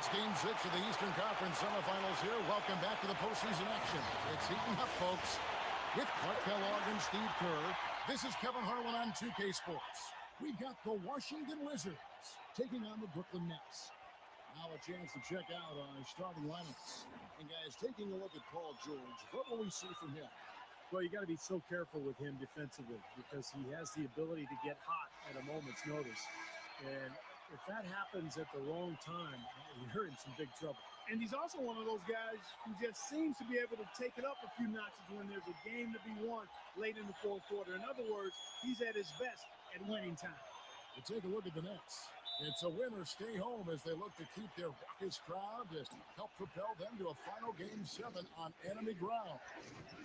It's Game 6 of the Eastern Conference semifinals here. Welcome back to the postseason action. It's heating up, folks. With Clark Kellogg and Steve Kerr, this is Kevin Harlan on 2K Sports. We've got the Washington Wizards taking on the Brooklyn Nets. Now a chance to check out our starting lineups. And guys, taking a look at Paul George, what will we see from him? Well, you got to be so careful with him defensively because he has the ability to get hot at a moment's notice. And if that happens at the wrong time, you're in some big trouble. And he's also one of those guys who just seems to be able to take it up a few notches when there's a game to be won late in the fourth quarter. In other words, he's at his best at winning time. We'll take a look at the Nets. It's a win or stay home as they look to keep their raucous crowd to help propel them to a final Game 7 on enemy ground.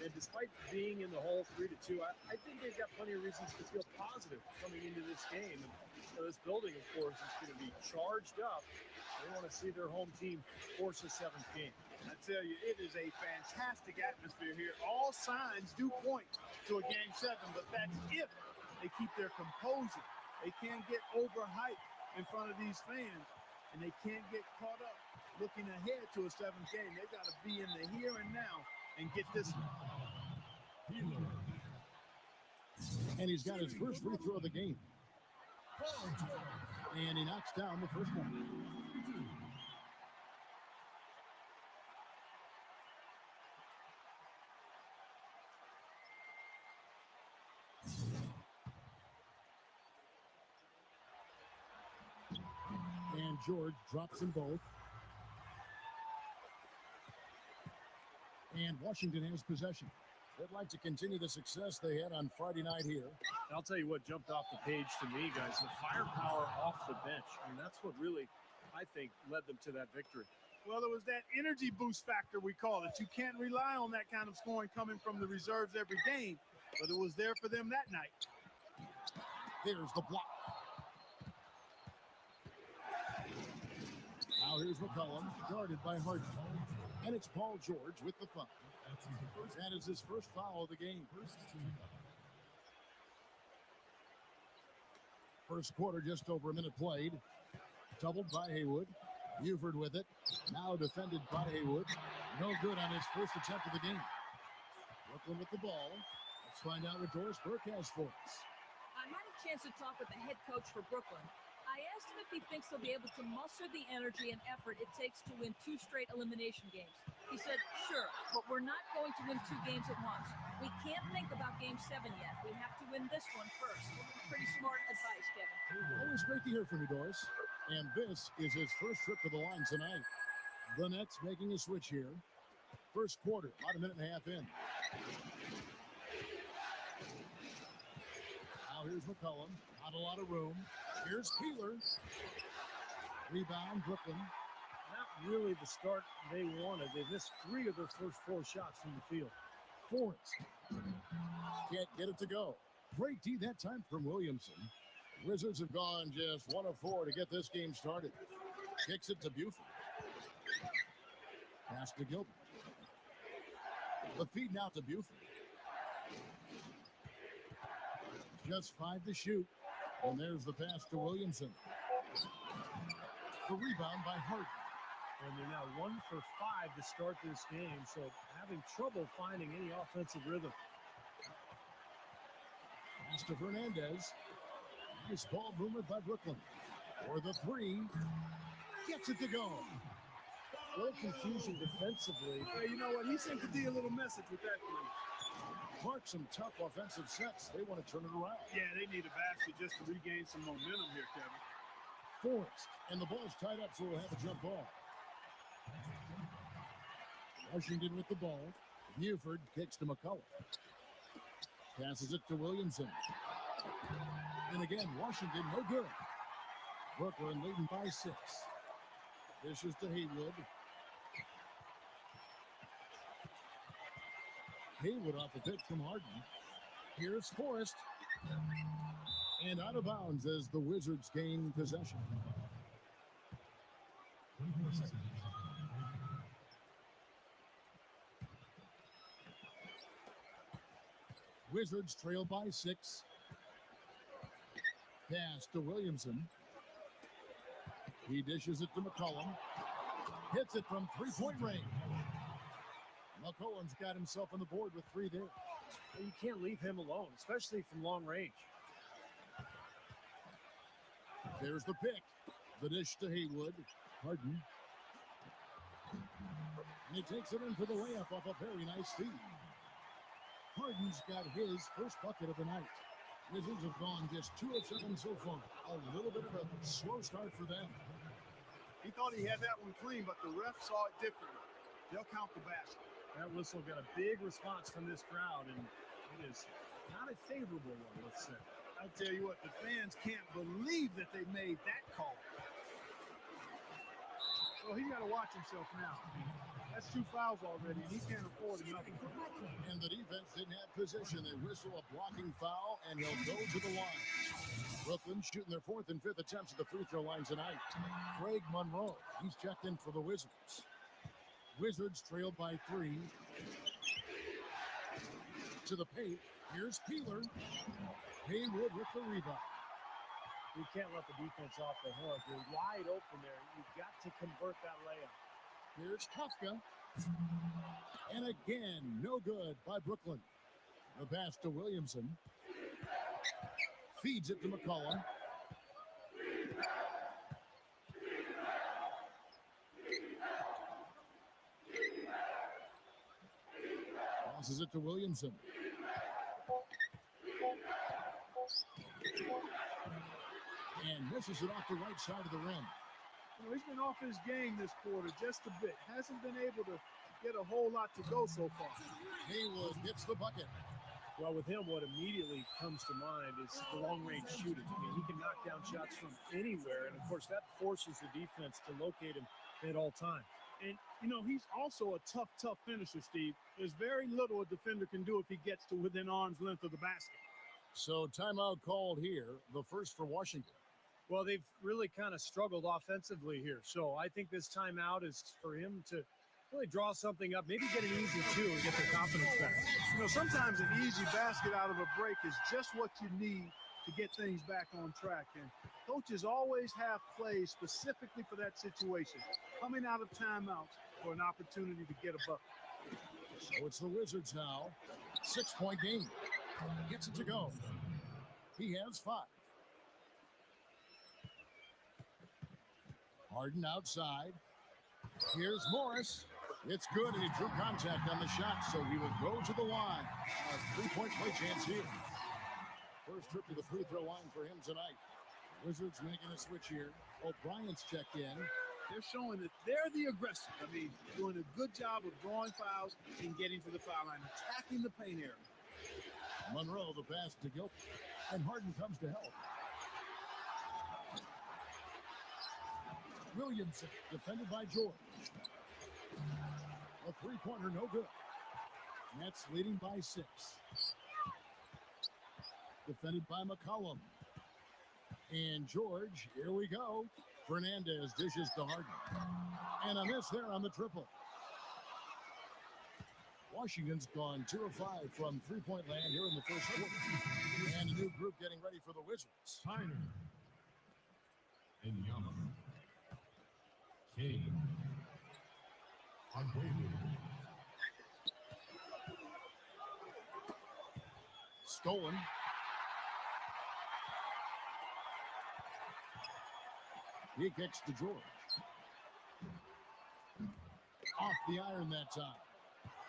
And despite being in the hole 3-2, I think they've got plenty of reasons to feel positive coming into this game. And this building, of course, is going to be charged up. They want to see their home team force a seventh game. I tell you, it is a fantastic atmosphere here. All signs do point to a Game 7, but that's if they keep their composure. They can't get overhyped in front of these fans, and they can't get caught up looking ahead to a seventh game. They've got to be in the here and now and get this one. And he's got his first free throw of the game. And he knocks down the first one. And George drops them both. And Washington has possession. They'd like to continue the success they had on Friday night here. I'll tell you what jumped off the page to me, guys, the firepower off the bench. And that's what really, I think, led them to that victory. Well, it was that energy boost factor, we call it. You can't rely on that kind of scoring coming from the reserves every game, but it was there for them that night. There's the block. Now here's McCollum, guarded by Harden. And it's Paul George with the foul. That is his first foul of the game. First quarter, just over a minute played. Doubled by Haywood. Buford with it. Now defended by Haywood. No good on his first attempt of the game. Brooklyn with the ball. Let's find out what Doris Burke has for us. I had a chance to talk with the head coach for Brooklyn. I asked him if he thinks they'll be able to muster the energy and effort it takes to win 2 straight elimination games. He said, sure, but we're not going to win 2 games at once. We can't think about Game 7 yet. We have to win this one first. Pretty smart advice, Kevin. Always great to hear from you, Doris. And this is his first trip to the line tonight. The Nets making a switch here. First quarter, about a minute and a half in. Now here's McCollum. Not a lot of room. Here's Peeler. Rebound, Brooklyn. Not really the start they wanted. They missed 3 of their first 4 shots from the field. Forrest. Can't get it to go. Great D that time from Williamson. Wizards have gone just 1 of 4 to get this game started. Kicks it to Buford. Pass to Gilbert. The feed now to Buford. Just 5 to shoot. And there's the pass to Williamson. The rebound by Harden. And they're now 1 for 5 to start this game, so having trouble finding any offensive rhythm. Pass to Fernandez. Nice ball movement by Brooklyn. For the 3. Gets it to go. A little confusion defensively. Hey, you know what? He sent the D a little message with that 3. Clark, some tough offensive sets. They want to turn it around. Yeah, they need a basket just to regain some momentum here, Kevin. Forrest. And the ball's tied up, so we'll have a jump ball. Washington with the ball. Buford kicks to McCullough. Passes it to Williamson. And again, Washington, no good. Brooklyn leading by 6. This is to Haywood. Haywood off the pitch from Harden. Here's Forrest. And out of bounds as the Wizards gain possession. Wizards trail by 6. Pass to Williamson. He dishes it to McCollum. Hits it from three-point range. McCullen's got himself on the board with 3 there. Well, you can't leave him alone, especially from long range. There's the pick. The dish to Haywood. Harden. And he takes it in for the layup off a very nice feed. Harden's got his first bucket of the night. Wizards have gone just 2 of 7 so far. A little bit of a slow start for them. He thought he had that one clean, but the ref saw it differently. They'll count the basket. That whistle got a big response from this crowd, and it is not a favorable one, let's say. I tell you what, the fans can't believe that they made that call. So he's got to watch himself now. That's 2 fouls already, and he can't afford another. And the defense didn't have position. They whistle a blocking foul, and he'll go to the line. Brooklyn shooting their 4th and 5th attempts at the free throw line tonight. Craig Monroe, he's checked in for the Wizards. Wizards trailed by 3. To the paint, here's Peeler. Haywood with the rebound. You can't let the defense off the hook. You're wide open there. You've got to convert that layup. Here's Kafka. And again, no good by Brooklyn. The pass to Williamson. Feeds it to McCollum. Passes it to Williamson. And misses it off the right side of the rim. You know, he's been off his game this quarter just a bit. Hasn't been able to get a whole lot to go so far. Haywood gets the bucket. Well, with him, what immediately comes to mind is the long-range shooting. I mean, he can knock down shots from anywhere, and of course, that forces the defense to locate him at all times. And, you know, he's also a tough finisher, Steve. There's very little a defender can do if he gets to within arm's length of the basket. So timeout called here, the first for Washington. Well, they've really kind of struggled offensively here. So I think this timeout is for him to really draw something up, maybe get an easy 2 and get their confidence back. You know, sometimes an easy basket out of a break is just what you need to get things back on track. And coaches always have plays specifically for that situation, coming out of timeouts for an opportunity to get a bucket. So it's the Wizards now. 6-point game. Gets it to go. He has 5. Harden outside. Here's Morris. It's good, and he drew contact on the shot, so he will go to the line. A 3-point play chance here. First trip to the free throw line for him tonight. Wizards making a switch here. O'Brien's checked in. They're showing that they're the aggressor. I mean, doing a good job of drawing fouls and getting to the foul line, attacking the paint area. Monroe, the pass to Gilbert, and Harden comes to help. Williamson, defended by George. A 3-pointer, no good. Nets leading by 6. Defended by McCollum. And George, here we go. Fernandez dishes to Harden. And a miss there on the triple. Washington's gone 2 of 5 from 3-point land here in the first quarter. And a new group getting ready for the Wizards. Tyner. And Yama. Kane. Aguero. Stolen. He kicks to George. Off the iron that time.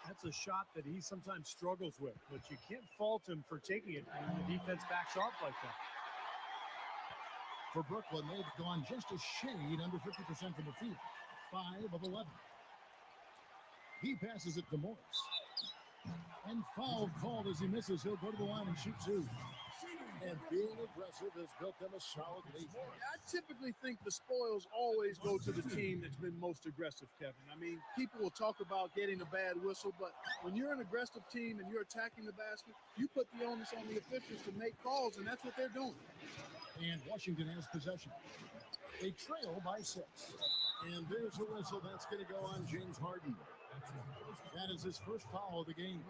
That's a shot that he sometimes struggles with, but you can't fault him for taking it when the defense backs off like that. For Brooklyn, they've gone just a shade under 50% from the field. 5 of 11. He passes it to Morris. And foul called as he misses. He'll go to the line and shoot 2. And being aggressive has built them a solid lead. I typically think the spoils always go to the team that's been most aggressive, Kevin. I mean, people will talk about getting a bad whistle, but when you're an aggressive team and you're attacking the basket, you put the onus on the officials to make calls, and that's what they're doing. And Washington has possession. They trail by 6. And there's a whistle that's going to go on James Harden. That is his first foul of the game.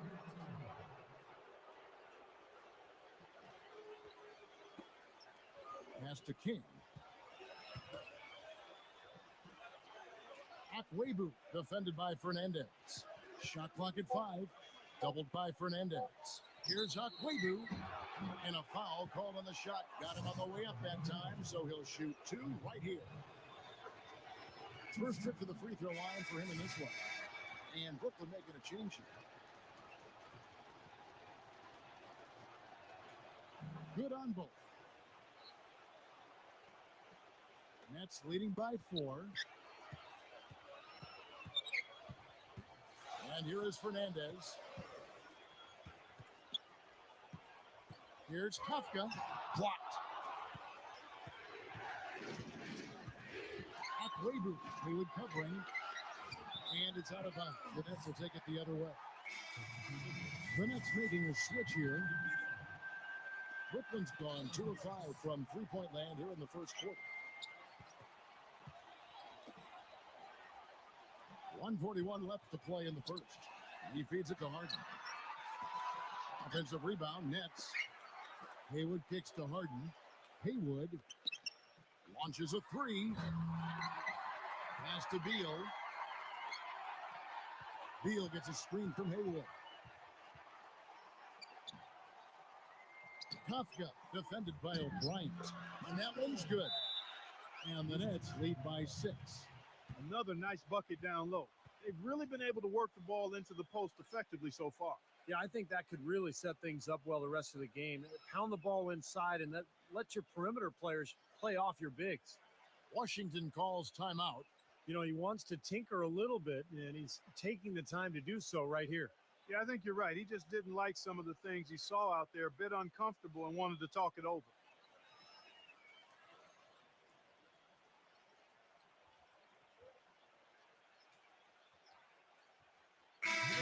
Pass to King. Akwebu defended by Fernandez. Shot clock at 5. Doubled by Fernandez. Here's Akwebu. And a foul called on the shot. Got him on the way up that time, so he'll shoot 2 right here. First trip to the free throw line for him in this one. And Brooklyn making a change here. Good on both. Nets leading by 4. And here is Fernandez. Here's Kafka. Blocked. Akwebu. Hayward covering. And it's out of bounds. The Nets will take it the other way. The Nets making a switch here. Brooklyn's gone 2 of 5 from three-point land here in the first quarter. 1:41 left to play in the first. He feeds it to Harden. Offensive rebound, Nets. Hayward kicks to Harden. Haywood launches a 3. Pass to Beal. Beal gets a screen from Haywood. Kafka defended by O'Brien. And that one's good. And the Nets lead by 6. Another nice bucket down low. They've really been able to work the ball into the post effectively so far. Yeah, I think that could really set things up well the rest of the game. Pound the ball inside and let your perimeter players play off your bigs. Washington calls timeout. You know, he wants to tinker a little bit, and he's taking the time to do so right here. Yeah, I think you're right. He just didn't like some of the things he saw out there, a bit uncomfortable, and wanted to talk it over.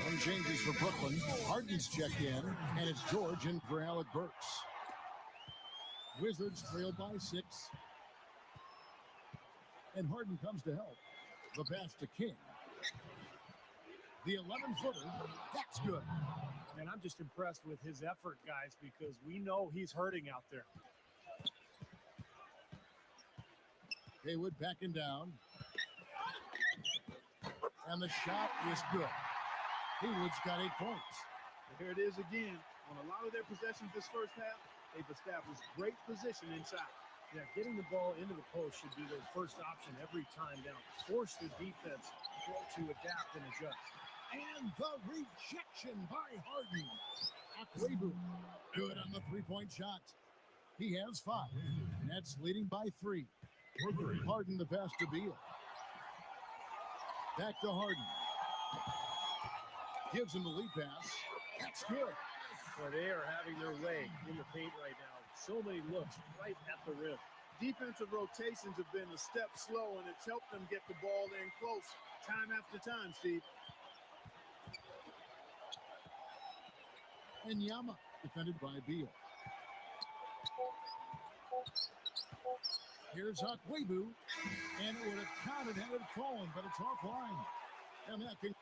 Some changes for Brooklyn. Harden's checked in, and it's George in for Alec Burks. Wizards trail by 6. And Harden comes to help. The pass to King. The 11-footer, that's good. And I'm just impressed with his effort, guys, because we know he's hurting out there. Haywood backing down. And the shot is good. Haywood's got 8 points. Here it is again. On a lot of their possessions this first half, they've established great position inside. Yeah, getting the ball into the post should be their first option every time down. Force the defense to adapt and adjust. And the rejection by Harden. Akwebu, good on the three-point shot. He has 5. Nets leading by 3. Harden the pass to Beal. Back to Harden. Gives him the lead pass. That's good. Well, they are having their way in the paint right now. So many looks right at the rim. Defensive rotations have been a step slow, and it's helped them get the ball in close time after time, Steve. And Yama defended by Beal. Here's Akwebu, and it would have counted had it fallen, but it's offline. And that can.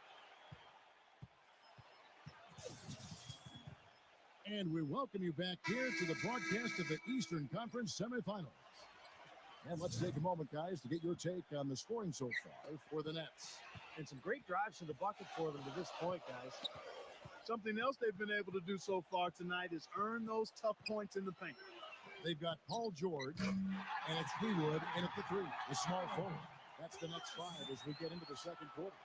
And we welcome you back here to the broadcast of the Eastern Conference semifinals. And let's take a moment, guys, to get your take on the scoring so far for the Nets. And some great drives to the bucket for them to this point, guys. Something else they've been able to do so far tonight is earn those tough points in the paint. They've got Paul George, and it's Haywood in at the 3, the small forward. That's the Nets 5 as we get into the second quarter.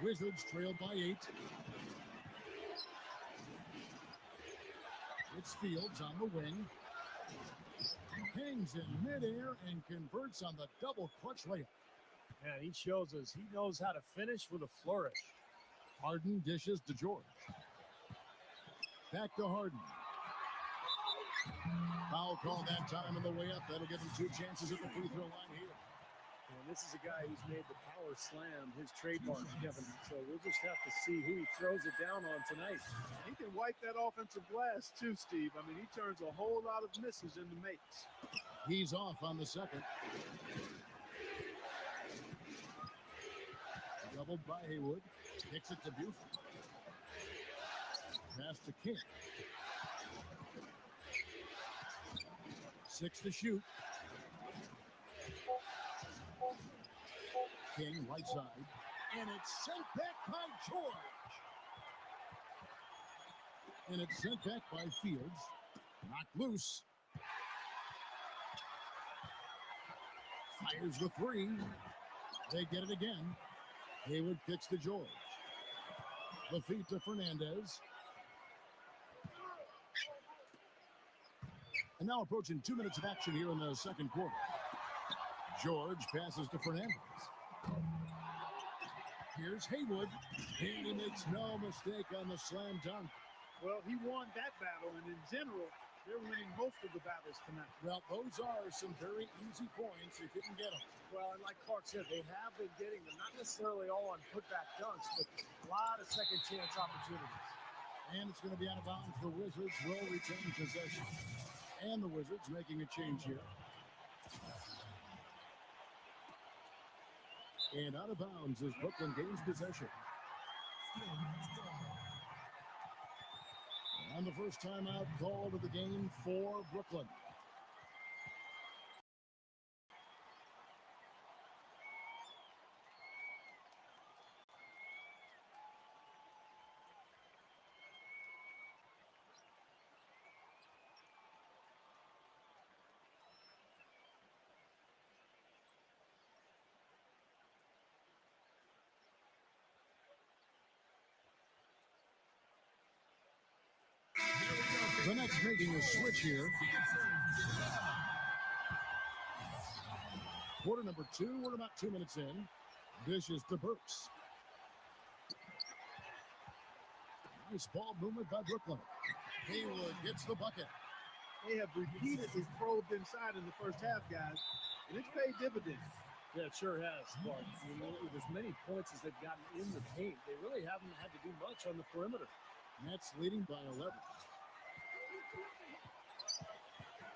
Wizards trail by 8. It's Fields on the wing. Hangs in midair and converts on the double clutch layup. And he shows us he knows how to finish with a flourish. Harden dishes to George. Back to Harden. Foul call that time on the way up. That'll give him 2 chances at the free throw line here. And this is a guy who's made the power slam his trademark, Kevin. So we'll just have to see who he throws it down on tonight. He can wipe that offensive glass too, Steve. I mean, he turns a whole lot of misses into makes. He's off on the second. Doubled by Haywood. Kicks it to Buford. Pass to King. 6 to shoot. King, right side. And it's sent back by George. And it's sent back by Fields. Knocked loose. Fires the three. They get it again. Haywood kicks to George. The feed to Fernandez. And now approaching 2 minutes of action here in the second quarter. George passes to Fernandez. Here's Haywood. And he makes no mistake on the slam dunk. Well, he won that battle, and in general, they're winning most of the battles tonight. Well, those are some very easy points if you can get them. Well, and like Clark said, they have been getting them, not necessarily all on putback dunks, but a lot of second chance opportunities. And it's going to be out of bounds. The Wizards will retain possession. And the Wizards making a change here. And out of bounds as Brooklyn gains possession. And the first timeout called of the game for Brooklyn. The Nets making a switch here. Quarter number 2, we're about 2 minutes in. Dishes to Burks. Nice ball movement by Brooklyn. Haywood gets the bucket. They have repeatedly probed inside in the first half, guys, and it's paid dividends. Yeah, it sure has, Clark. I mean, with as many points as they've gotten in the paint, they really haven't had to do much on the perimeter. Nets leading by 11.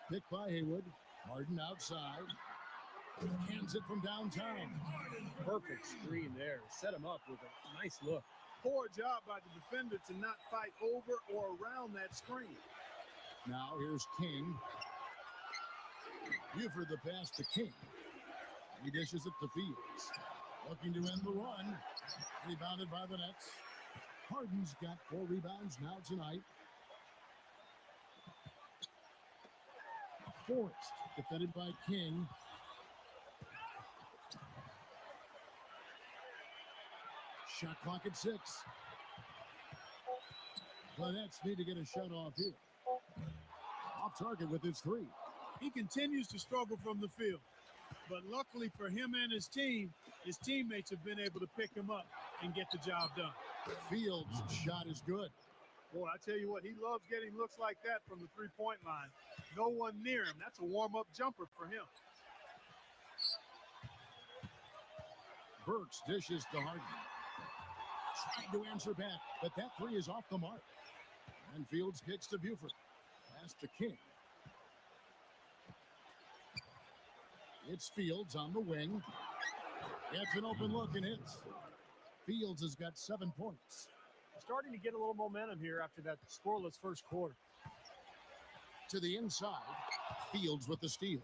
Pick by Haywood. Harden outside. Hands it from downtown. Perfect screen there. Set him up with a nice look. Poor job by the defender to not fight over or around that screen. Now here's King. Buford the pass to King. He dishes it to Fields. Looking to end the run. Rebounded by the Nets. Harden's got 4 rebounds now tonight. Forrest defended by King. Shot clock at 6. The Nets need to get a shot off here. Off target with his 3. He continues to struggle from the field, but luckily for him and his team, his teammates have been able to pick him up and get the job done. Fields' shot is good. Boy, I tell you what, he loves getting looks like that from the three-point line. No one near him. That's a warm-up jumper for him. Burks dishes to Harden. Trying to answer back, but that 3 is off the mark. And Fields kicks to Buford. Pass to King. It's Fields on the wing. Gets an open look and hits. Fields has got 7 points. Starting to get a little momentum here after that scoreless first quarter. To the inside. Fields with the steal.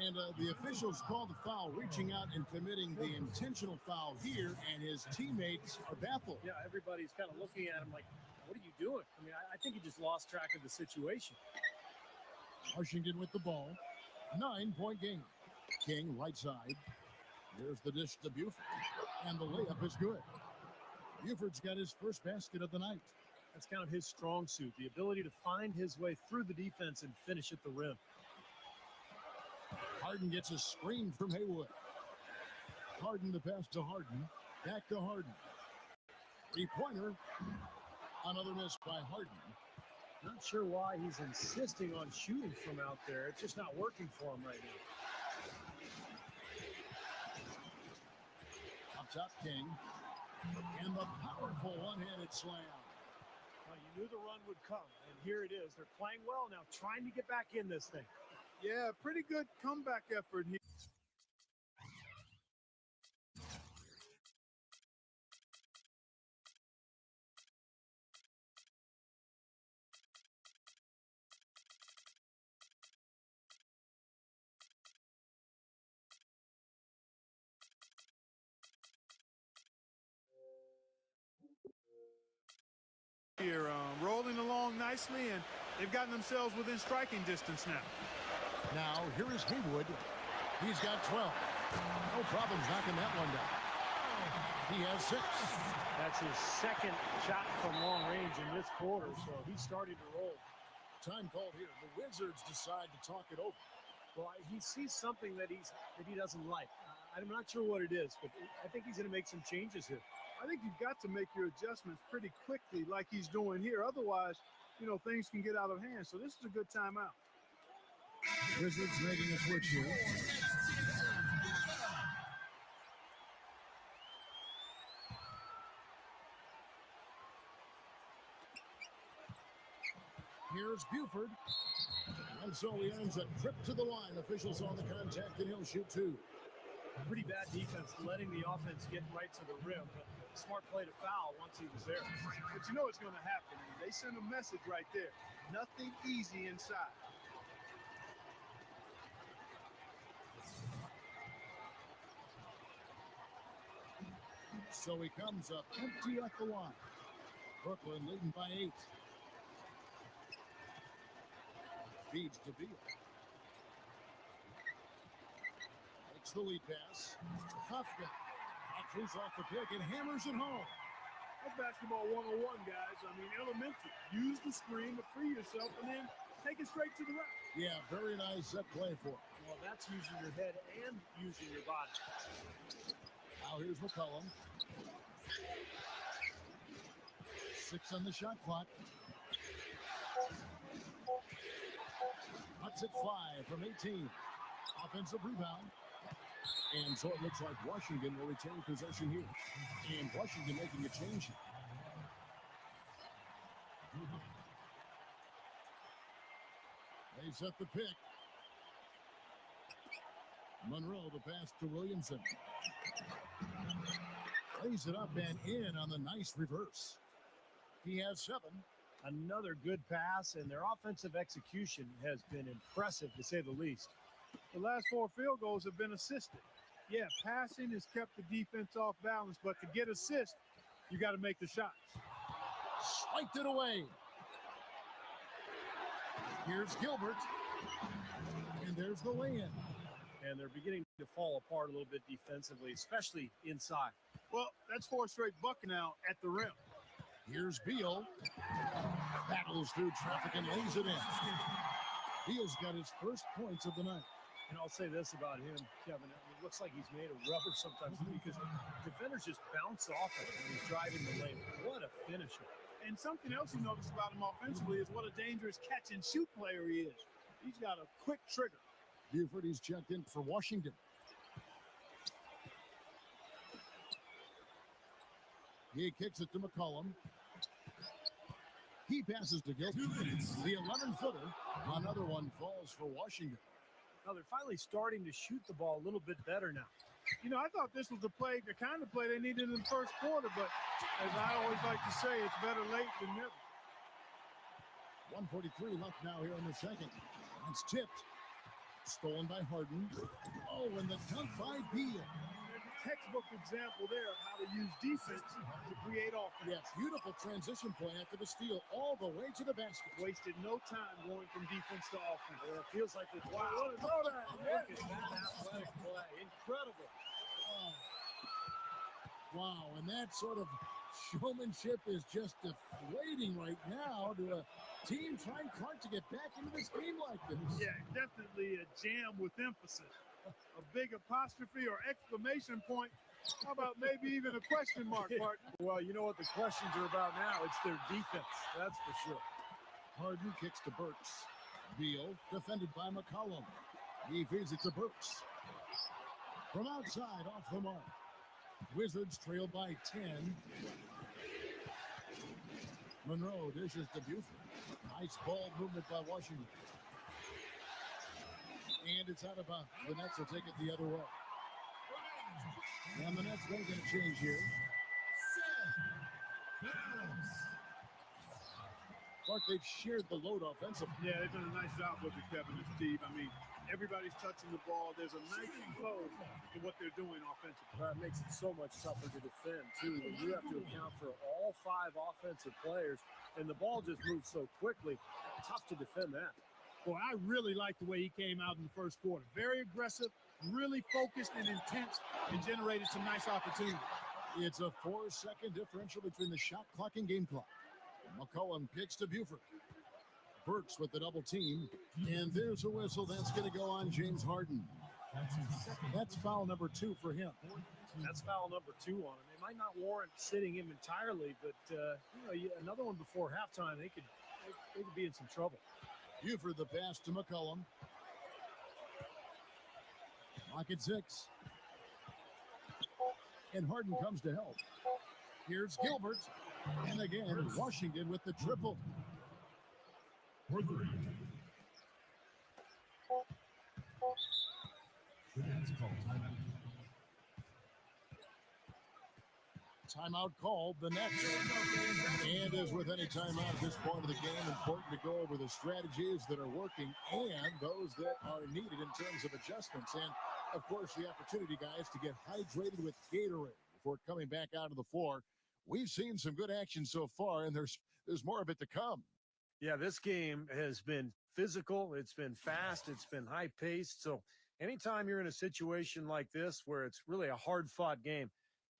And the officials called the foul, reaching out and committing the intentional foul here, and his teammates are baffled. Yeah, everybody's kind of looking at him like, what are you doing? I mean, I think he just lost track of the situation. Washington with the ball. 9-point game. King right side. Here's the dish to Buford. And the layup is good. Buford's got his first basket of the night. That's kind of his strong suit, the ability to find his way through the defense and finish at the rim. Harden gets a screen from Haywood. Harden the pass to Harden. Back to Harden. 3-pointer. Another miss by Harden. Not sure why he's insisting on shooting from out there. It's just not working for him right now. Up top, King. And the powerful one-handed slam. Well, you knew the run would come, and here it is. They're playing well now, trying to get back in this thing. Yeah, pretty good comeback effort here. nicely, and they've gotten themselves within striking distance now. Now, here is Haywood. He's got 12. No problems knocking that one down. He has 6. That's his second shot from long range in this quarter, so he's starting to roll. Time called here. The Wizards decide to talk it over. Well, he sees something that he doesn't like. I'm not sure what it is, but I think he's going to make some changes here. I think you've got to make your adjustments pretty quickly like he's doing here. Otherwise, you know, things can get out of hand. So this is a good timeout. Wizards making a switch here. Here's Buford. And so he earns a trip to the line. Officials on the contact, and he'll shoot 2. Pretty bad defense, letting the offense get right to the rim, but smart play to foul once he was there. But you know it's going to happen. They send a message right there. Nothing easy inside. So he comes up empty at the line. Brooklyn leading by 8. Feeds to Beal. Makes the lead pass. Kafka throws off the pick and hammers it home. That's basketball 101, guys. I mean, elementary. Use the screen to free yourself and then take it straight to the rack. Yeah, very nice set play for him. Well, that's using your head and using your body. Now here's McCollum. 6 on the shot clock. Cuts it 5 from 18. Offensive rebound. And so it looks like Washington will retain possession here. And Washington making a change here. They set the pick. Monroe, the pass to Williamson. Lays it up and in on the nice reverse. He has 7. Another good pass, and their offensive execution has been impressive, to say the least. The last 4 field goals have been assisted. Yeah, passing has kept the defense off balance, but to get assists, you got to make the shots. Swiped it away. Here's Gilbert. And there's the lay-in. And they're beginning to fall apart a little bit defensively, especially inside. Well, that's 4 straight buckets now at the rim. Here's Beal. Battles through traffic and lays it in. Beal's got his first points of the night. And I'll say this about him, Kevin. It looks like he's made of rubber sometimes because defenders just bounce off it when he's driving the lane. What a finisher. And something else you notice about him offensively is what a dangerous catch-and-shoot player he is. He's got a quick trigger. Buford, he's checked in for Washington. He kicks it to McCollum. He passes to Gilbert. The 11-footer. Another one falls for Washington. Now they're finally starting to shoot the ball a little bit better now. You know, I thought this was the kind of play they needed in the first quarter, but as I always like to say, it's better late than never. 1:43 left now here in the second. It's tipped. Stolen by Harden. Oh, and the dunk by Beal. Textbook example there of how to use defense to create offense. Yes, beautiful transition play after the steal all the way to the basket. Wasted no time going from defense to offense. Well, it feels like this. Wow, what a throw that. Look at that athletic play. Incredible. Wow, and that sort of showmanship is just deflating right now to a team trying hard to get back into this game like this. Yeah, definitely a jam with emphasis. A big apostrophe or exclamation point. How about maybe even a question mark, partner? Well, you know what the questions are about now. It's their defense. That's for sure. Harden kicks to Burks. Beal defended by McCollum. He feeds it to Burks. From outside, off the mark. Wizards trail by 10. Monroe dishes to Buford. Nice ball movement by Washington. And it's out of bounds. The Nets will take it the other way. And the Nets won't get a change here. Clark, they've shared the load offensively. Yeah, they've done a nice job with it, Kevin and Steve. I mean, everybody's touching the ball. There's a nice flow to what they're doing offensively. That makes it so much tougher to defend, too, when you have to account for all 5 offensive players, and the ball just moves so quickly. Tough to defend that. Boy, I really like the way he came out in the first quarter. Very aggressive, really focused and intense, and generated some nice opportunities. It's a 4-second differential between the shot clock and game clock. McCollum kicks to Buford. Burks with the double team, and there's a whistle. That's going to go on James Harden. That's foul number 2 for him. That's foul number 2 on him. It might not warrant sitting him entirely, but another one before halftime, they could be in some trouble. Buford the pass to McCollum. Lock at 6. And Harden comes to help. Here's Gilbert. And again, Washington with the triple. For 3. That's called timeout. Timeout called, the next. And as with any timeout at this point of the game, important to go over the strategies that are working and those that are needed in terms of adjustments. And, of course, the opportunity, guys, to get hydrated with Gatorade before coming back out of the floor. We've seen some good action so far, and there's more of it to come. Yeah, this game has been physical. It's been fast. It's been high-paced. So anytime you're in a situation like this where it's really a hard-fought game,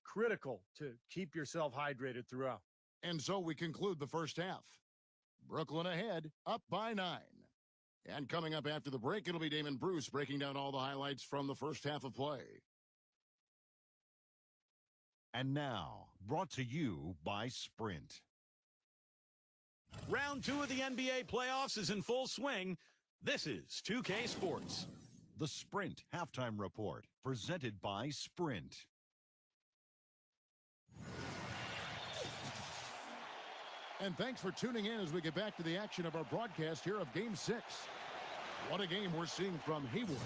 critical to keep yourself hydrated throughout. And so we conclude the first half. Brooklyn ahead, up by 9. And coming up after the break, it'll be Damon Bruce breaking down all the highlights from the first half of play. And now, brought to you by Sprint. Round 2 of the NBA playoffs is in full swing. This is 2K Sports. The Sprint Halftime Report, presented by Sprint. And thanks for tuning in as we get back to the action of our broadcast here of Game 6. What a game we're seeing from Hayward.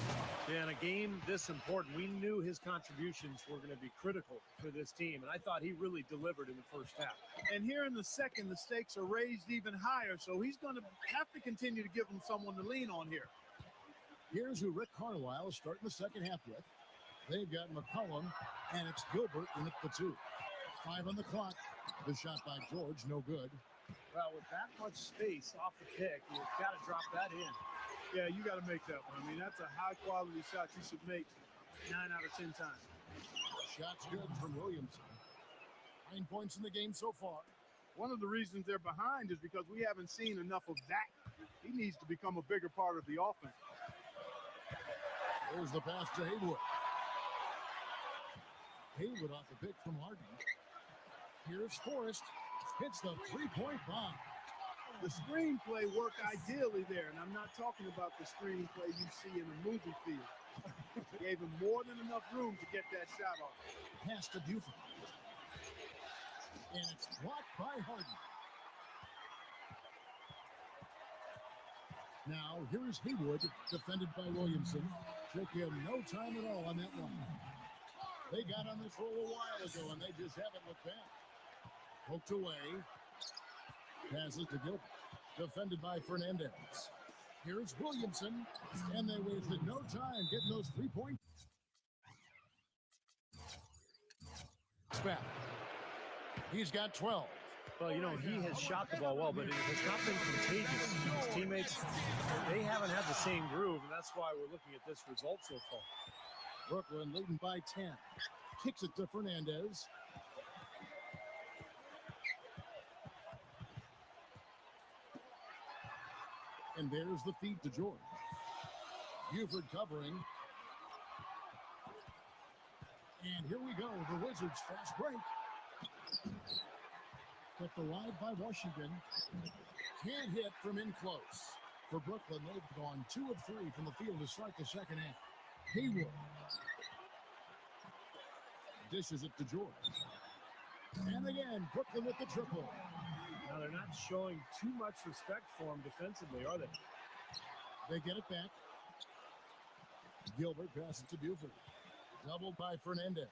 Yeah, in a game this important, we knew his contributions were going to be critical for this team, and I thought he really delivered in the first half. And here in the second, the stakes are raised even higher, so he's going to have to continue to give them someone to lean on here. Here's who Rick Carlisle is starting the second half with. They've got McCollum, and it's Gilbert in at the 2. 5 on the clock. The shot by George, no good. Well, with that much space off the pick, you've got to drop that in. Yeah, you got to make that one. I mean, that's a high-quality shot you should make 9 out of 10 times. Shot's good from Williamson. 9 points in the game so far. One of the reasons they're behind is because we haven't seen enough of that. He needs to become a bigger part of the offense. There's the pass to Haywood. Haywood off the pick from Harden. Here's Forrest. Hits the three-point bomb. The screenplay worked ideally there, and I'm not talking about the screenplay you see in a movie field. Gave him more than enough room to get that shot off. Pass to Buford. And it's blocked by Harden. Now, here's Haywood, defended by Williamson. Took him no time at all on that one. They got on this roll a while ago, and they just haven't looked back. Poked away. Passes to Gilbert. Defended by Fernandez. Here's Williamson. And they wasted no time getting those 3 points. Back. He's got 12. Well, you know, he has shot the ball well, but it has not been contagious. His teammates, they haven't had the same groove, and that's why we're looking at this result so far. Brooklyn leading by 10. Kicks it to Fernandez. And there's the feed to George. Buford covering. And here we go. The Wizards fast break. Kept alive by Washington. Can't hit from in close. For Brooklyn, they've gone 2 of 3 from the field to start the second half. Haywood dishes it to George. And again, Brooklyn with the triple. Now, they're not showing too much respect for him defensively, are they? They get it back. Gilbert passes to Buford. Doubled by Fernandez.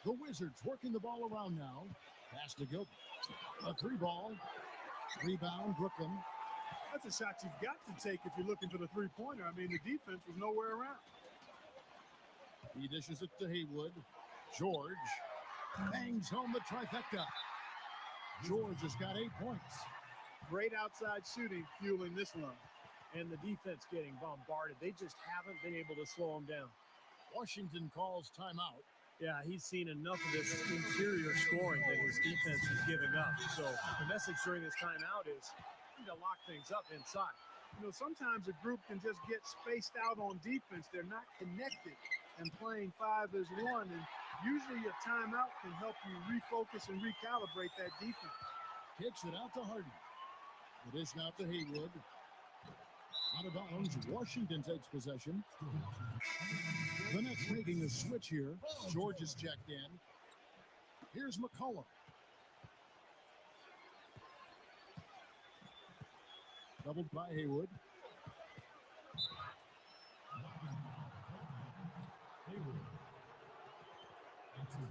The Wizards working the ball around now. Pass to Gilbert. A 3 ball. Rebound, Brooklyn. That's a shot you've got to take if you're looking for the three-pointer. I mean, the defense was nowhere around. He dishes it to Haywood. George bangs home the trifecta. George has got 8 points. Great outside shooting fueling this run. And the defense getting bombarded. They just haven't been able to slow them down. Washington calls timeout. Yeah, he's seen enough of this interior scoring that his defense is giving up. So the message during this timeout is you need to lock things up inside. You know, sometimes a group can just get spaced out on defense. They're not connected and playing 5 as 1. And usually a timeout can help you refocus and recalibrate that defense. Kicks it out to Harden. It is now to Haywood. Out of bounds, Washington takes possession. The Nets making a switch here. George is checked in. Here's McCollum. Doubled by Haywood. Hayward. That's his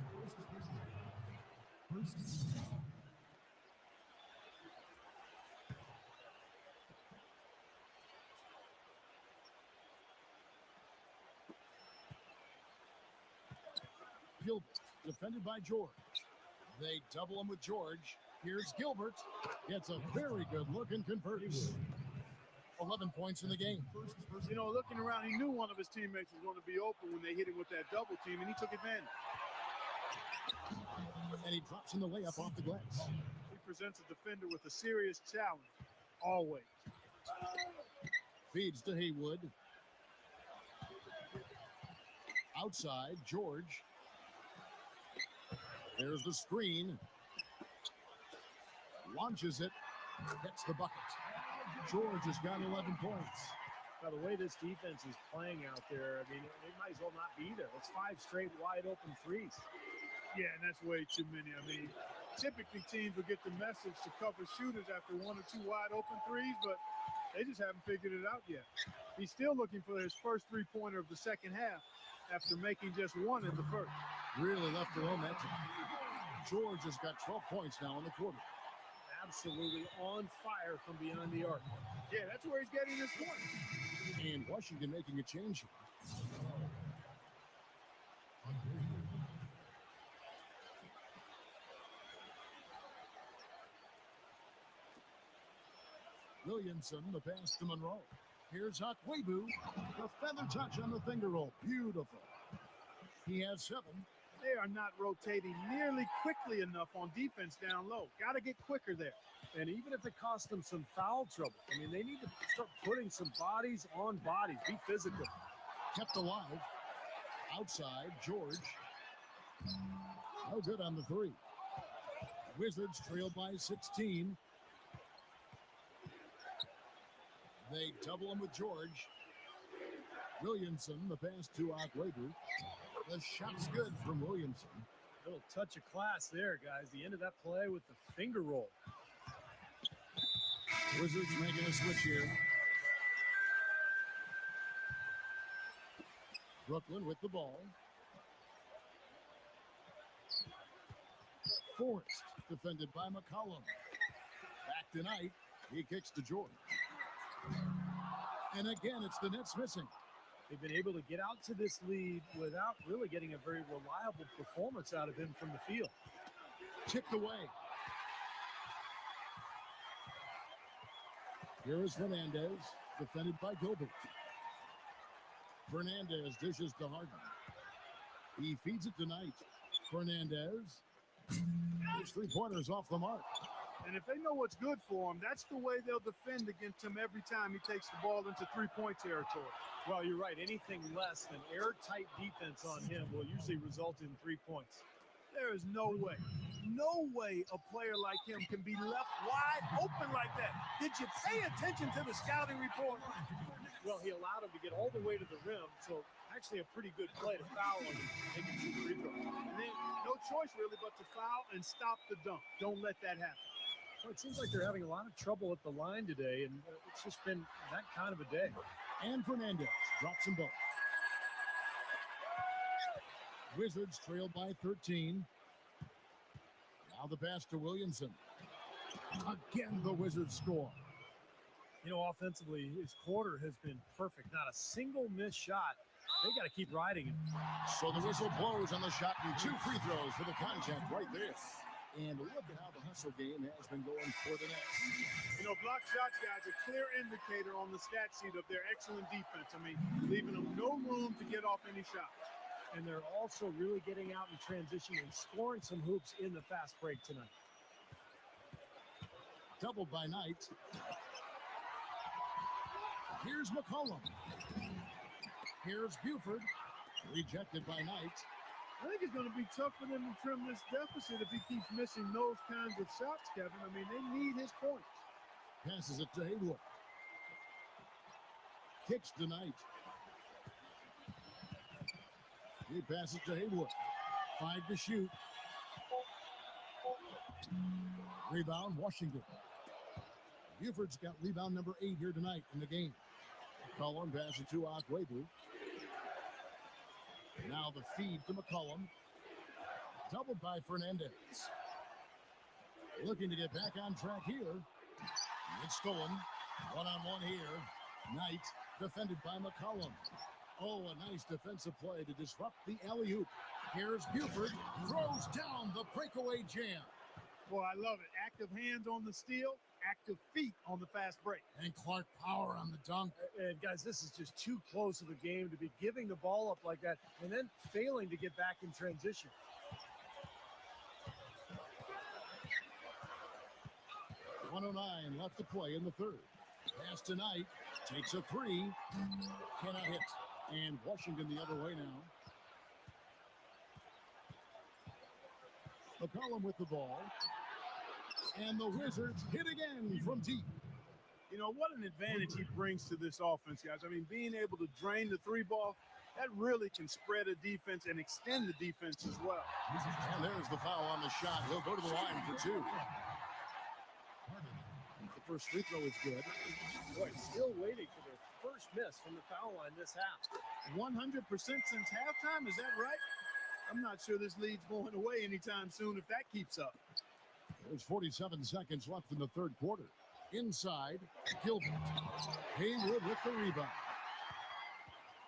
first down. Gilbert, defended by George. They double him with George. Here's Gilbert. Gets a very good look and converts. 11 points in the game. You know, looking around, he knew one of his teammates was going to be open when they hit him with that double team, and he took advantage. And he drops in the layup off the glass. He presents a defender with a serious challenge, always. Feeds to Haywood. Outside, George. There's the screen. Launches it. Hits the bucket. George has got 11 points. Now, the way this defense is playing out there, I mean, they might as well not be there. It's 5 straight wide open threes. Yeah, and that's way too many. I mean, typically teams will get the message to cover shooters after 1 or 2 wide open threes, but they just haven't figured it out yet. He's still looking for his first three-pointer of the second half after making just 1 in the first. Really left alone that time. George has got 12 points now in the quarter. Absolutely on fire from beyond the arc. Yeah, that's where he's getting his points. And Washington making a change here. Williamson, the pass to Monroe. Here's Akwebu. The feather touch on the finger roll. Beautiful. He has 7. They are not rotating nearly quickly enough on defense down low. Got to get quicker there. And even if it costs them some foul trouble, I mean, they need to start putting some bodies on bodies. Be physical. Kept alive. Outside, George. No good on the 3. Wizards trail by 16. They double him with George. Williamson, the pass to Akwebu. The shot's good from Williamson. A little touch of class there, guys. The end of that play with the finger roll. Wizards making a switch here. Brooklyn with the ball. Forrest, defended by McCollum. Back tonight, he kicks to George. And again, it's the Nets missing. They've been able to get out to this lead without really getting a very reliable performance out of him from the field. Chipped away. Here is Fernandez, defended by Gilbert. Fernandez dishes to Harden. He feeds it tonight. Fernandez. His three-pointers off the mark. And if they know what's good for him, that's the way they'll defend against him every time he takes the ball into three-point territory. Well, you're right. Anything less than airtight defense on him will usually result in 3 points. There is no way a player like him can be left wide open like that. Did you pay attention to the scouting report? Well, he allowed him to get all the way to the rim, so actually a pretty good play to foul him and make him shoot free throws. And then no choice really but to foul and stop the dunk. Don't let that happen. Well, it seems like they're having a lot of trouble at the line today, and it's just been that kind of a day. And Fernandez drops them both. Wizards trail by 13. Now the pass to Williamson. Again, the Wizards score. You know, offensively, his quarter has been perfect. Not a single missed shot. They got to keep riding him. So the whistle blows on the shot and 2 free throws for the contact right there. And look at how the hustle game has been going for the Nets. You know, block shots, guys, a clear indicator on the stat sheet of their excellent defense. I mean, leaving them no room to get off any shots. And they're also really getting out in transition and scoring some hoops in the fast break tonight. Doubled by Knight. Here's McCollum. Here's Buford. Rejected by Knight. I think it's going to be tough for them to trim this deficit if he keeps missing those kinds of shots, Kevin. I mean, they need his points. Passes it to Haywood. Kicks to Knight. He passes to Haywood. 5 to shoot. Rebound, Washington. Buford's got rebound number 8 here tonight in the game. McCollum passes to Akwebu. Now the feed to McCollum. Doubled by Fernandez. Looking to get back on track here. It's stolen. One-on-one here. Knight defended by McCollum. Oh, a nice defensive play to disrupt the alley-oop. Here's Buford. Throws down the breakaway jam. Boy, I love it. Active hands on the steal, active feet on the fast break. And Clark Power on the dunk. And guys, this is just too close of a game to be giving the ball up like that and then failing to get back in transition. .109 left to play in the third. Pass tonight. Takes a 3. Cannot hit. And Washington the other way now. McCollum with the ball. And the Wizards hit again from deep. You know, what an advantage he brings to this offense, guys. I mean, being able to drain the 3 ball, that really can spread a defense and extend the defense as well. And there's the foul on the shot. He'll go to the line for 2. The first free throw is good. Boy, still waiting for their first miss from the foul line this half. 100% since halftime, is that right? I'm not sure this lead's going away anytime soon if that keeps up. There's 47 seconds left in the third quarter. Inside, Gilbert. Haywood with the rebound.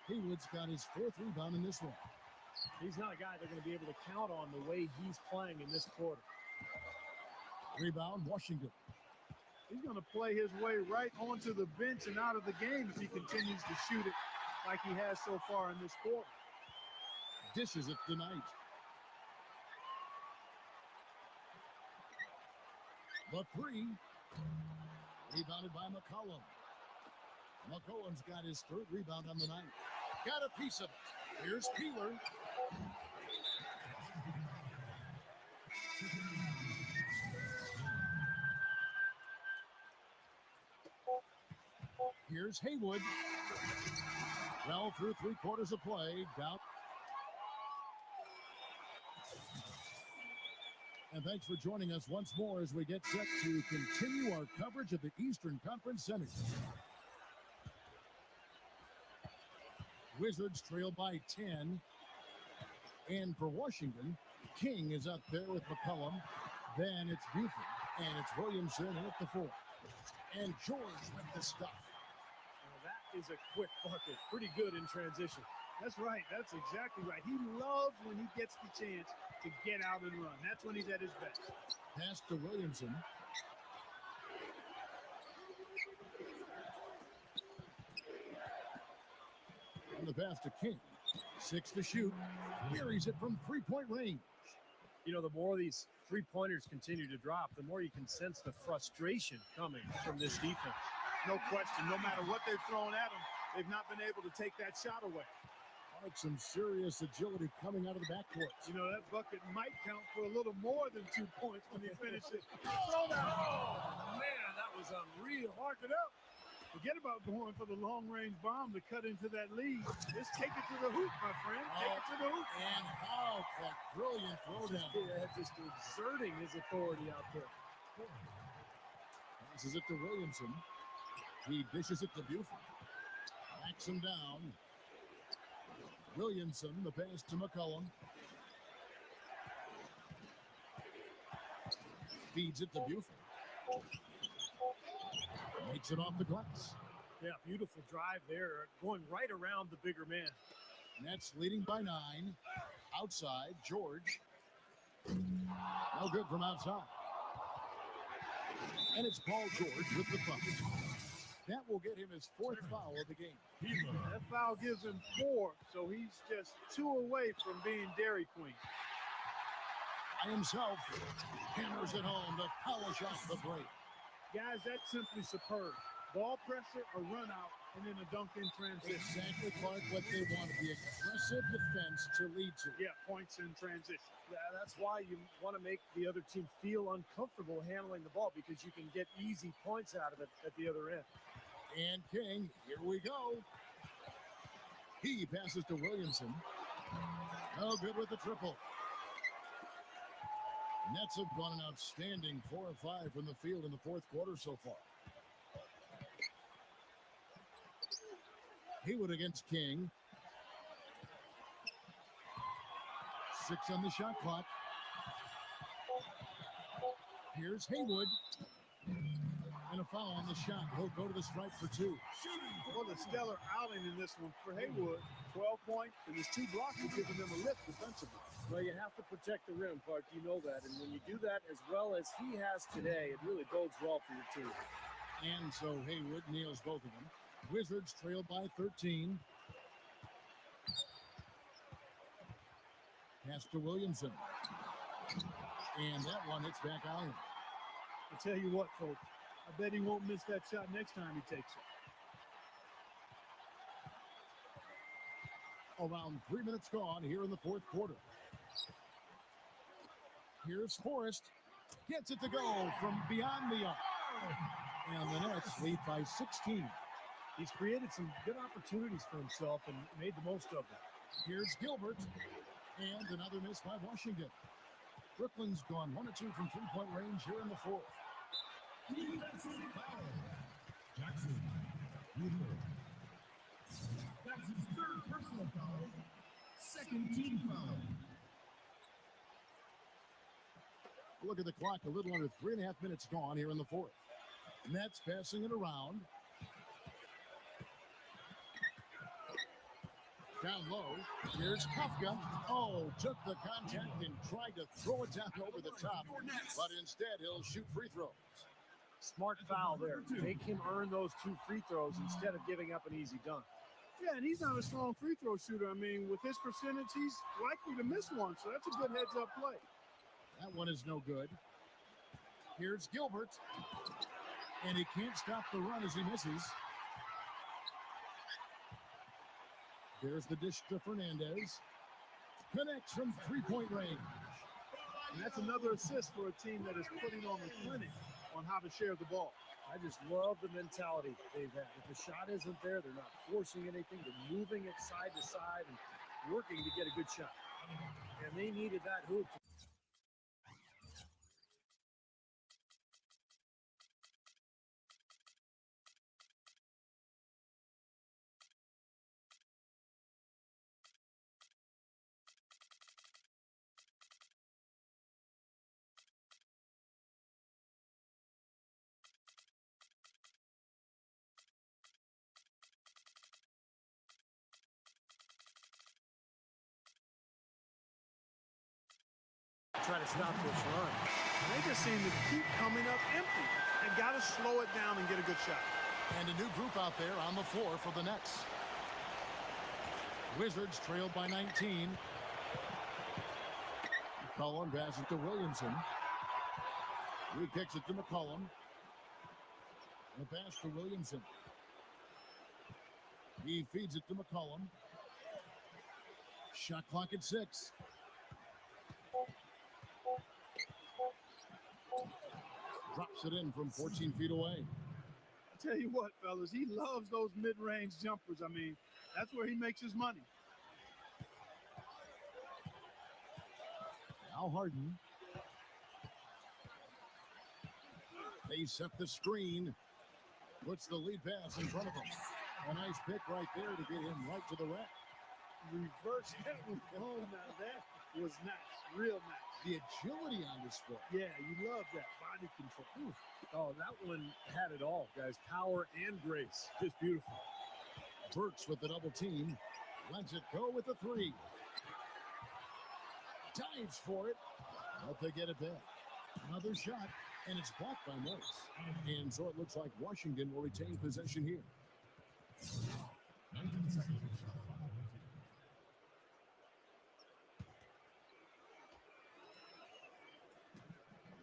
Haywood's got his 4th rebound in this one. He's not a guy they're going to be able to count on the way he's playing in this quarter. Rebound, Washington. He's going to play his way right onto the bench and out of the game if he continues to shoot it like he has so far in this quarter. Dishes it tonight. The 3. Rebounded by McCollum. McCollum's got his 3rd rebound on the night. Got a piece of it. Here's Peeler. Here's Haywood. Well through 3 quarters of play. Down. And thanks for joining us once more as we get set to continue our coverage of the Eastern Conference Semis. Wizards trail by 10. And for Washington, King is up there with McCollum. Then it's Buford. And it's Williamson at the 4. And George with the stuff. Now that is a quick bucket. Pretty good in transition. That's right. That's exactly right. He loves when he gets the chance to get out and run. That's when he's at his best. Pass to Williamson. And the pass to King. 6 to shoot. Buries it from 3-point range. You know, the more these 3-pointers continue to drop, the more you can sense the frustration coming from this defense. No question. No matter what they've thrown at him, they've not been able to take that shot away. Like some serious agility coming out of the backcourt. You know, that bucket might count for a little more than 2 points when he finishes. Throw that. Oh, man, that was unreal. Mark it up. Forget about going for the long-range bomb to cut into that lead. Just take it to the hoop, my friend. Take it to the hoop. And how that brilliant throwdown. Just exerting his authority out there. Passes it to Williamson. He dishes it to Buford. Backs him down. Williamson, the pass to McCollum. Feeds it to Buford. Makes it off the glass. Yeah, beautiful drive there, going right around the bigger man. Nets leading by 9. Outside, George. No good from outside. And it's Paul George with the foul. That will get him his 4th foul of the game. That foul gives him 4, so he's just 2 away from being Dairy Queen. By himself, hammers it home to polish off the break. Guys, that's simply superb. Ball pressure, a run out, and then a dunk in transition. Exactly, Clark, what they want, the aggressive defense to lead to. Yeah, points in transition. Yeah, that's why you want to make the other team feel uncomfortable handling the ball, because you can get easy points out of it at the other end. And King, here we go. He passes to Williamson. No good with the triple. Nets have gone an outstanding 4 of 5 from the field in the 4th quarter so far. Haywood against King. 6 on the shot clock. Here's Haywood. And a foul on the shot. He'll go to the stripe for 2. What a stellar outing in this one for Haywood. 12 points, and his 2 blocks are giving them a lift defensively. Well, you have to protect the rim, Clark. You know that. And when you do that as well as he has today, it really bodes well for your team. And so Haywood nails both of them. Wizards trail by 13. Pass to Williamson. And that one hits back iron. I tell you what, folks, I bet he won't miss that shot next time he takes it. Around 3 minutes gone here in the 4th quarter. Here's Forrest. Gets it to go from beyond the arc. And the Nets lead by 16. He's created some good opportunities for himself and made the most of them. Here's Gilbert. And another miss by Washington. Brooklyn's gone 1 of 2 from 3-point range here in the 4th. Jackson. That's his 3rd personal foul. 2nd team foul. Look at the clock, a little under 3.5 minutes gone here in the 4th. Nets passing it around. Down low, here's Kafka. Oh, took the contact and tried to throw it down over the top, but instead he'll shoot free throws. Smart foul there. Make him earn those 2 free throws instead of giving up an easy dunk. Yeah, and he's not a strong free throw shooter. I mean, with his percentage, he's likely to miss one, so that's a good heads-up play. That one is no good. Here's Gilbert, and he can't stop the run as he misses. There's the dish to Fernandez. Connects from 3-point range. And that's another assist for a team that is putting on the clinic on how to share the ball. I just love the mentality they've had. If the shot isn't there, they're not forcing anything. They're moving it side to side and working to get a good shot. And they needed that hoop. Try to stop this run. And they just seem to keep coming up empty. And got to slow it down and get a good shot. And a new group out there on the floor for the Nets. Wizards trailed by 19. McCollum passes to Williamson. He kicks it to McCollum. The pass to Williamson. He feeds it to McCollum. Shot clock at 6. Drops it in from 14 feet away. I tell you what, fellas, he loves those mid-range jumpers. I mean, that's where he makes his money. Now Harden. They set the screen. Puts the lead pass in front of him. A nice pick right there to get him right to the rack. Reverse hit with home. Now was nice, real nice. The agility on display. Yeah, you love that body control. Ooh. Oh, that one had it all, guys. Power and grace. Just beautiful. Burks with the double team. Lets it go with the three. Dives for it. But they get it back. Another shot, and it's blocked by Morris. And so it looks like Washington will retain possession here. 19 seconds.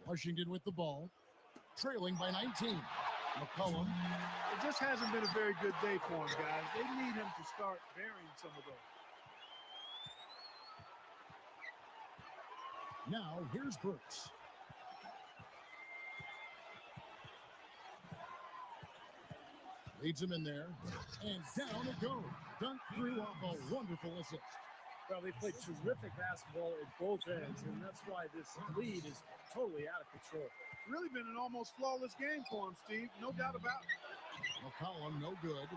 Washington with the ball, trailing by 19. McCollum. It just hasn't been a very good day for him, guys. They need him to start burying some of those. Now, here's Burks. Leads him in there, and down it goes. Dunk through off a wonderful assist. Well, they played terrific basketball at both ends, and that's why this lead is totally out of control. It's really been an almost flawless game for him, Steve. No doubt about it. McCollum, no good.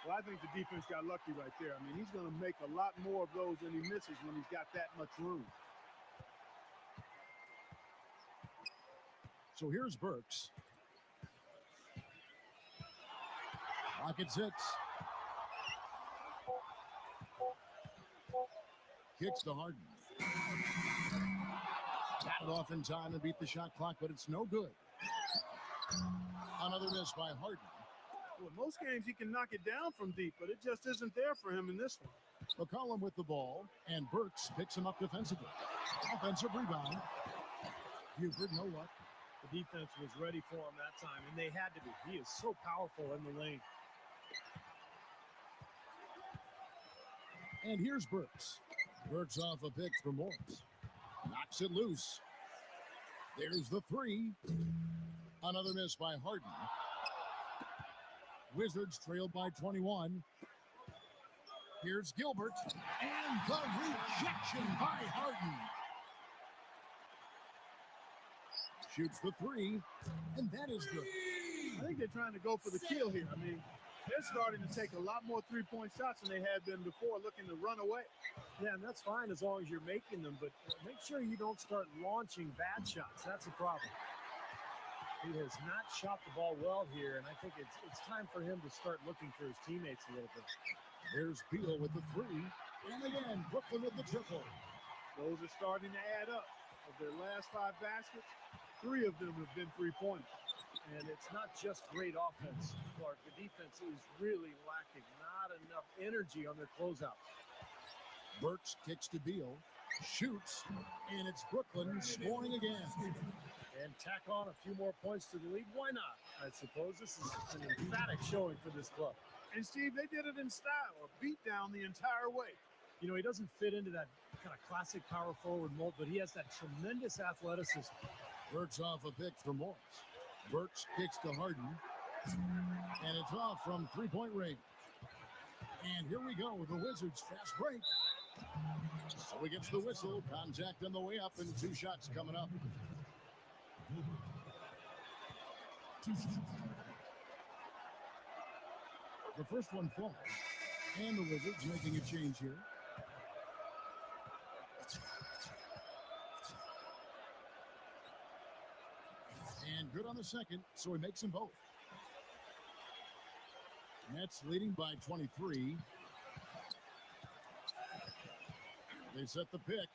Well, I think the defense got lucky right there. I mean, he's going to make a lot more of those than he misses when he's got that much room. So here's Burks. Rockets hits. Kicks to Harden. Got it off in time and beat the shot clock, but it's no good. Another miss by Harden. Well, most games he can knock it down from deep, but it just isn't there for him in this one. McCollum with the ball, and Burks picks him up defensively. Offensive rebound. Buford, no luck. The defense was ready for him that time, and they had to be. He is so powerful in the lane. And here's Burks. Burks off a pick for Morris. Knocks it loose. There's the three. Another miss by Harden. Wizards trailed by 21. Here's Gilbert. And the rejection by Harden. Shoots the three. And that is good. I think they're trying to go for the kill here. I mean, they're starting to take a lot more three-point shots than they had been before, looking to run away. Yeah, and that's fine as long as you're making them, but make sure you don't start launching bad shots. That's a problem. He has not shot the ball well here, and I think it's time for him to start looking for his teammates a little bit. There's Beal with the three. And again, Brooklyn with the triple. Those are starting to add up. Of their last 5 baskets, 3 of them have been three-pointers. And it's not just great offense, Clark. The defense is really lacking. Not enough energy on their closeouts. Burks kicks to Beal, shoots, and it's Brooklyn scoring again. And tack on a few more points to the lead. Why not? I suppose this is an emphatic showing for this club. And, Steve, they did it in style, a beat down the entire way. You know, he doesn't fit into that kind of classic power forward mold, but he has that tremendous athleticism. Burks off a pick for Morris. Burks kicks to Harden, and it's off from three-point range. And here we go with the Wizards' fast break. So he gets the whistle, contact on the way up, and 2 shots coming up. 2 shots. The first one falls, and the Wizards making a change here. And good on the second, so he makes them both. Nets leading by 23. They set the pick.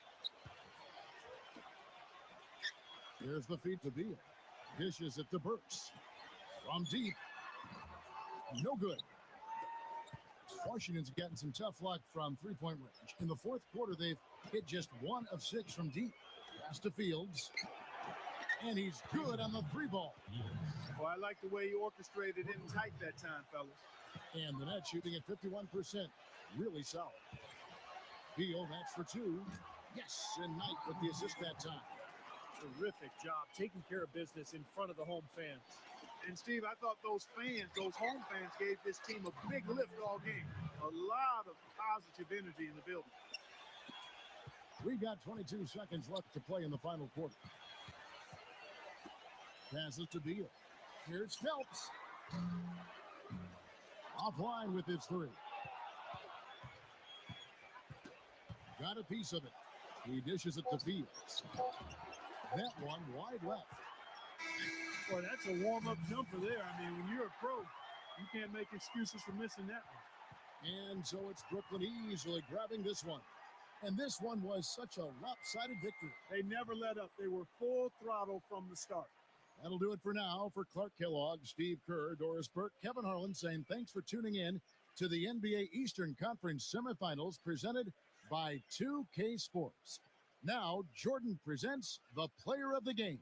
Here's the feed to Beal. Dishes it to Burks. From deep. No good. Washington's gotten some tough luck from three-point range. In the fourth quarter, they've hit just 1 of 6 from deep. Pass to Fields. And he's good on the 3-ball. Well, I like the way he orchestrated it tight that time, fellas. And the net shooting at 51%. Really solid. Beal, that's for 2. Yes, and Knight with the assist that time. Terrific job taking care of business in front of the home fans. And, Steve, I thought those home fans gave this team a big lift all game. A lot of positive energy in the building. We've got 22 seconds left to play in the final quarter. Passes to Beal. Here's Phelps. Offline with his 3. Got a piece of it. He dishes it to Fields. That one wide left. Boy, that's a warm-up jumper there. I mean, when you're a pro, you can't make excuses for missing that one. And so it's Brooklyn easily grabbing this one. And this one was such a lopsided victory. They never let up. They were full throttle from the start. That'll do it for now. For Clark Kellogg, Steve Kerr, Doris Burke, Kevin Harlan saying thanks for tuning in to the NBA Eastern Conference semifinals presented by 2K Sports. Now, Jordan presents the player of the game.